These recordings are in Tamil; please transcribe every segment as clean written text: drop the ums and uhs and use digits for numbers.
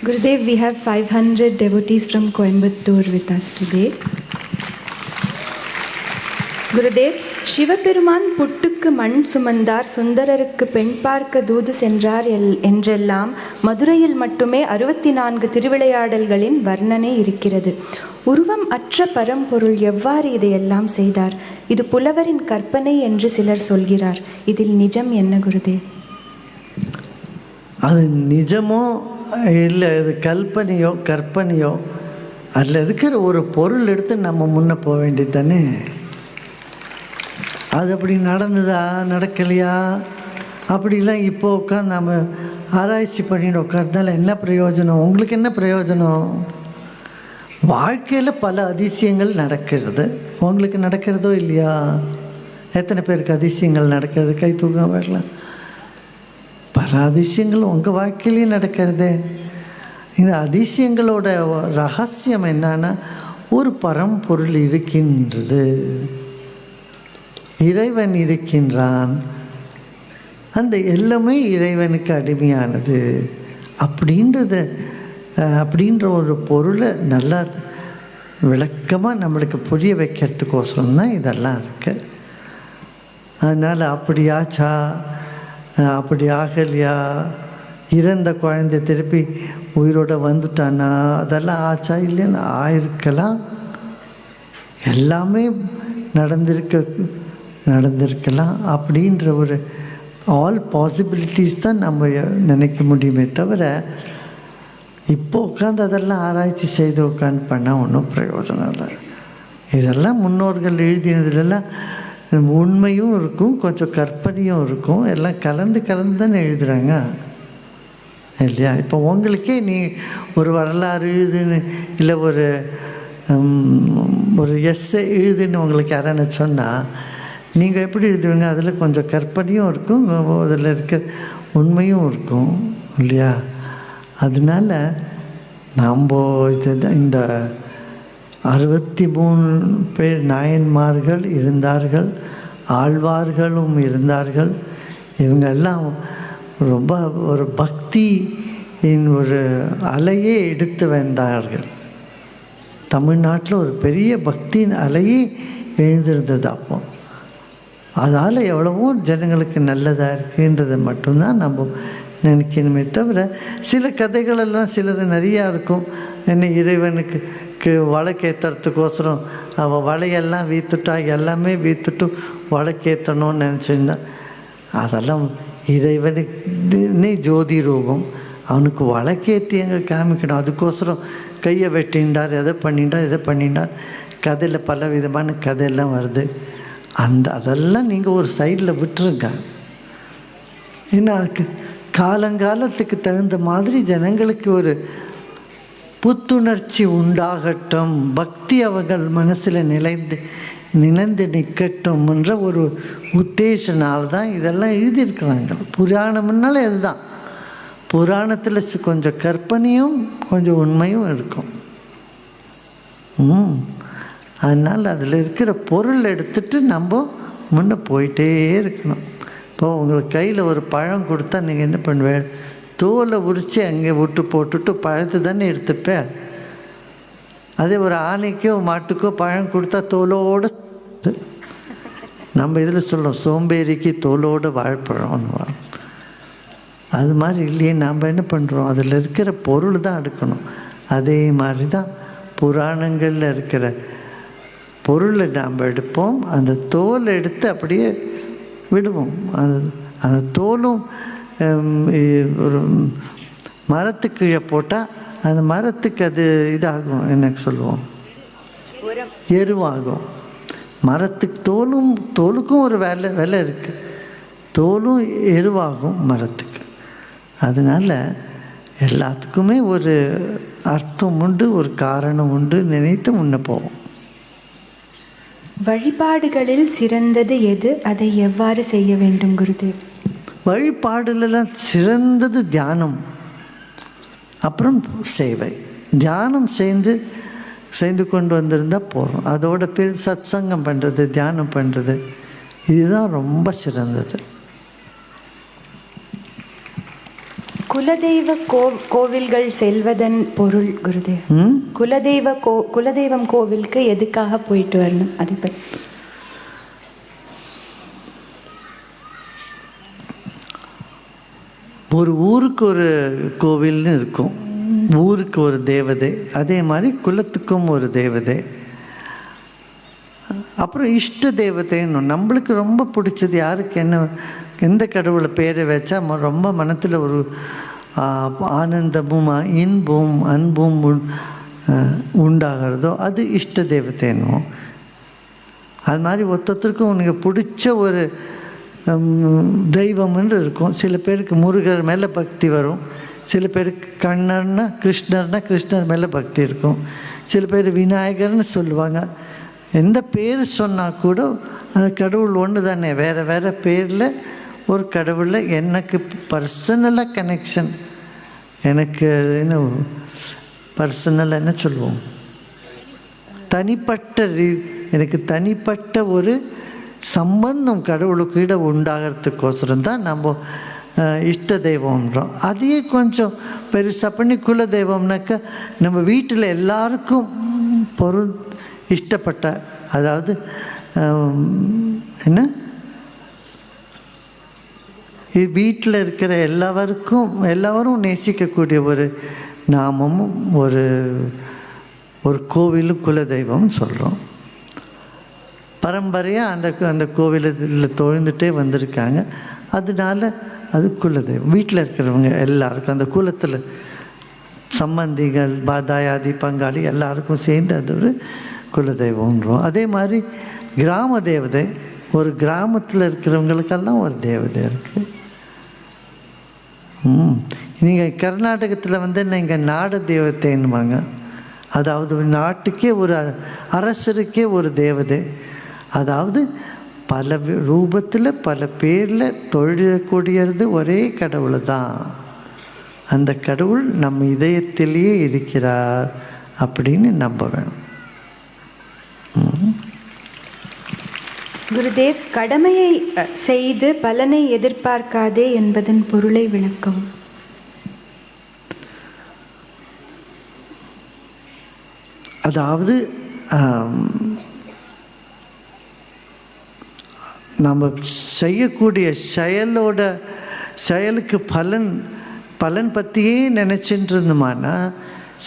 Gurudev, we have 500 devotees from Coimbatore with us today. Gurudev, Sivaperuman புட்டுக்கு மண் சுமந்தார், சுந்தரருக்கு பெண் பார்க்க தூது சென்றார் என்றெல்லாம் மதுரையில் மட்டுமே 64 திருவிளையாடல்களின் வர்ணனை இருக்கிறது. உருவம் அற்ற பரம்பொருள் எவ்வாறு இதையெல்லாம் செய்தார்? இது புலவரின் கற்பனை என்று சிலர் சொல்கிறார். இதில் நிஜம் என்ன குருதேவ்? அது நிஜமோ இல்லை அது கற்பனையோ அதில் இருக்கிற ஒரு பொருள் எடுத்து நம்ம முன்னே போக வேண்டியது தானே. அது அப்படி நடந்ததா நடக்கலையா அப்படிலாம் இப்போ உட்காந்து நம்ம ஆராய்ச்சி பண்ணிட்டு உட்கார்ந்தால என்ன பிரயோஜனம்? உங்களுக்கு என்ன பிரயோஜனம்? வாழ்க்கையில் பல அதிசயங்கள் நடக்கிறது, உங்களுக்கு நடக்கிறதோ இல்லையா? எத்தனை பேருக்கு அதிசயங்கள் நடக்கிறது? கை தூக்க வரலாம். பல அதிசயங்கள் உங்கள் வாழ்க்கையிலையும் நடக்கிறது. இந்த அதிசயங்களோட ரகசியம் என்னன்னா, ஒரு பரம்பொருள் இருக்கின்றது, இறைவன் இருக்கின்றான், அந்த எல்லாமே இறைவனுக்கு அடிமையானது அப்படின்ற ஒரு பொருளை நல்லா விளக்கமாக நம்மளுக்கு புரிய வைக்கிறதுக்கோசரம் தான் இதெல்லாம் இருக்குது. அதனால் அப்படியாச்சா அப்படி ஆகலையா, இறந்த குழந்தை திருப்பி உயிரோடு வந்துட்டானா, அதெல்லாம் ஆச்சா இல்லைன்னு ஆயிருக்கலாம். எல்லாமே நடந்திருக்கலாம். அப்படின்ற ஒரு ஆல் பாசிபிலிட்டிஸ் தான் நம்ம நினைக்க முடியுமே தவிர, இப்போ உட்காந்து அதெல்லாம் ஆராய்ச்சி செய்து உட்காந்து பண்ணால் ஒன்றும் பிரயோஜனம் இல்லை. இதெல்லாம் முன்னோர்கள் எழுதினதுலாம் உண்மையும் இருக்கும், கொஞ்சம் கற்பனையும் இருக்கும், எல்லாம் கலந்து தானே எழுதுகிறாங்க இல்லையா? இப்போ உங்களுக்கே நீ ஒரு வரலாறு எழுதுன்னு இல்லை ஒரு எஸ்ஸை எழுதுன்னு உங்களுக்கு யாரான சொன்னால் நீங்கள் எப்படி எழுதுவீங்க? அதில் கொஞ்சம் கற்பனையும் இருக்கும், அதில் இருக்க உண்மையும் இருக்கும் இல்லையா? அதனால் நாம் இந்த 63 பேர் நாயன்மார்கள் இருந்தார்கள், ஆழ்வார்களும் இருந்தார்கள். இவங்கெல்லாம் ரொம்ப ஒரு பக்தியின் ஒரு அலையே எடுத்து வந்தார்கள். தமிழ்நாட்டில் ஒரு பெரிய பக்தியின் அலையே எழுந்திருந்தது அப்போ. அதால் எவ்வளவோ ஜனங்களுக்கு நல்லதாக இருக்குன்றதை மட்டும்தான் நம்ம நினைக்கணுமே தவிர, சில கதைகளெல்லாம் சிலது நிறையா இருக்கும். என்ன இறைவனுக்கு வழக்கேற்றுறதுக்கோசரம் அவள் வலையெல்லாம் வீத்துட்டா, எல்லாமே வீத்துட்டு வழக்கேற்றணும்னு நினச்சிருந்தா, அதெல்லாம் இறைவனுக்கு ஜோதி ரூபம், அவனுக்கு வழக்கேற்றி எங்கே காமிக்கணும்? அதுக்கோசரம் கையை வெட்டின்றார், எதை பண்ணிட்டார் கதையில் பல விதமான கதையெல்லாம் வருது. அதெல்லாம் நீங்கள் ஒரு சைடில் விட்டுருங்க. ஏன்னா அதுக்கு காலங்காலத்துக்கு தகுந்த மாதிரி ஜனங்களுக்கு ஒரு புத்துணர்ச்சி உண்டாகட்டும், பக்தி அவர்கள் மனசில் நினைந்து நிற்கட்டும்ன்ற ஒரு உத்தேசனால்தான் இதெல்லாம் எழுதியிருக்கிறாங்க. புராணம்னால இதுதான். புராணத்தில் கொஞ்சம் கற்பனையும் கொஞ்சம் உண்மையும் இருக்கும். அதனால் அதில் இருக்கிற பொருள் எடுத்துகிட்டு நம்ம முன்னே போயிட்டே இருக்கணும். இப்போது உங்களுக்கு கையில் ஒரு பழம் கொடுத்தா நீங்கள் என்ன பண்ணுவேன்? தோலை உரித்து அங்கே போட்டுட்டு பழத்தை தானே எடுத்துப்பேன். அதே ஒரு ஆனைக்கோ மாட்டுக்கோ பழம் கொடுத்தா தோலோடு, நம்ம இதில் சொல்கிறோம் சோம்பேறிக்கு தோலோடு வாழைப்பழம்னு. அது மாதிரி இல்லையே, நாம் என்ன பண்ணுறோம்? அதில் இருக்கிற பொருள் தான் எடுக்கணும். அதே மாதிரி தான் புராணங்களில் இருக்கிற பொருளை நாம் எடுப்போம், அந்த தோலை எடுத்து அப்படியே விடுவோம். அந்த தோலும் ஒரு மரத்துக்கு கீழே போட்டால் அந்த மரத்துக்கு அது இதாகும், என்ன சொல்லுவோம், எருவாகும். மரத்துக்கு தோலுக்கும் ஒரு விலை இருக்குது, தோலும் எருவாகும் மரத்துக்கு. அதனால் எல்லாத்துக்குமே ஒரு அர்த்தம் உண்டு, ஒரு காரணம் உண்டு, நினைத்து முன்னே போவோம். வழிபாடுகளில் சிறந்தது எது? அதை எவ்வாறு செய்ய வேண்டும் குருதேவ்? வழிபாடுலாம் சிறந்தது தியானம், அப்புறம் சேவை. தியானம் செய்து கொண்டு வந்திருந்தால் போகிறோம். அதோட பேர் சத்சங்கம் பண்ணுறது, தியானம் பண்ணுறது, இதுதான் ரொம்ப சிறந்தது. குலதெய்வ கோவில்கள் செல்வதன் பொருள் குருதேவ். குலதெய்வம் கோவிலுக்கு எதுக்காக போயிட்டு வரணும் அதை பற்றி? ஒரு ஊருக்கு ஒரு கோவில்னு இருக்கும், ஊருக்கு ஒரு தேவதை, அதே மாதிரி குலத்துக்கும் ஒரு தேவதை. அப்புறம் இஷ்ட தேவதைன்னு நம்மளுக்கு ரொம்ப பிடிச்சது யாருக்கு எந்த கடவுளை பேரை வச்சா ரொம்ப மனத்தில் ஒரு ஆனந்தமும் இன்பும் அன்பும் உண்டாகிறதோ அது இஷ்ட தேவதைன்னும். அது மாதிரி ஒருத்தருக்கும் உனக்கு பிடிச்ச ஒரு தெய்வம்னு இருக்கும். சில பேருக்கு முருகர் மேலே பக்தி வரும், சில பேருக்கு கிருஷ்ணர் மேலே பக்தி இருக்கும், சில பேர் விநாயகர்னு சொல்லுவாங்க. எந்த பேர் சொன்னால் கூட அது கடவுள் ஒன்று தானே, வேறு வேறு பேரில் ஒரு கடவுளில் எனக்கு பர்சனலாக கனெக்ஷன், எனக்கு என்ன பர்சனலாக என்ன சொல்லுவோம், தனிப்பட்ட எனக்கு தனிப்பட்ட ஒரு சம்பந்தம் கடவுளுக்கிட உண்டாகிறதுக்கோசரம் தான் நம்ம இஷ்ட தெய்வம்ன்றோம். அதையே கொஞ்சம் பெருசாக பண்ணி குல தெய்வம்னாக்கா நம்ம வீட்டில் எல்லாருக்கும் இஷ்டப்பட்ட, அதாவது என்ன வீட்டில் இருக்கிற எல்லாரும் நேசிக்கக்கூடிய ஒரு நாமமும் ஒரு கோவிலும் குலதெய்வம்னு சொல்கிறோம். பரம்பரையாக அந்த கோவிலில் தொழுந்துட்டே வந்திருக்காங்க. அதனால அது குலதெய்வம். வீட்டில் இருக்கிறவங்க எல்லாருக்கும் அந்த குலத்தில் சம்பந்திகள் தாயாதி பங்காளி எல்லாருக்கும் சேர்ந்து அது ஒரு குலதெய்வம்ன்றோம். அதே மாதிரி கிராம தேவதை, ஒரு கிராமத்தில் இருக்கிறவங்களுக்கெல்லாம் ஒரு தேவதை இருக்குது. நீங்கள் கர்நாடகத்தில் நீங்கள் நாட தேவதைன்னுவாங்க, அதாவது நாட்டுக்கே ஒரு அரசருக்கே ஒரு தேவதை, அதாவது பல ரூபத்தில் பல பேரில் தொழக்கூடியது ஒரே கடவுள் தான். அந்த கடவுள் நம்ம இதயத்திலேயே இருக்கிறார் அப்படின்னு நம்ப வேணும். குருதேவ், கடமையை செய்து பலனை எதிர்பார்க்காதே என்பதன் பொருளை விளக்கவும். அதாவது நம்ம செய்யக்கூடிய செயலுக்கு பலன் பற்றியே நினச்சிட்டு இருந்தோமானா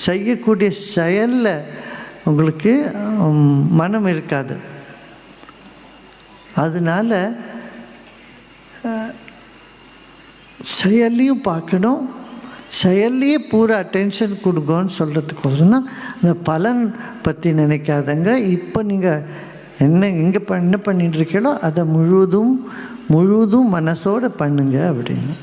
செய்யக்கூடிய செயலில் உங்களுக்கு மனம் இருக்காது. அதனால செயல்லையும் பார்க்கணும், செயல்லையே பூரா அட்டென்ஷன் கொடுங்கன்னு சொல்கிறதுக்கோசரம் தான் இந்த பலன் பற்றி நினைக்காதங்க. இப்போ நீங்கள் என்ன பண்ணிட்டு இருக்கீங்களோ அதை முழுதும் மனசோடு பண்ணுங்க அப்படின்னு.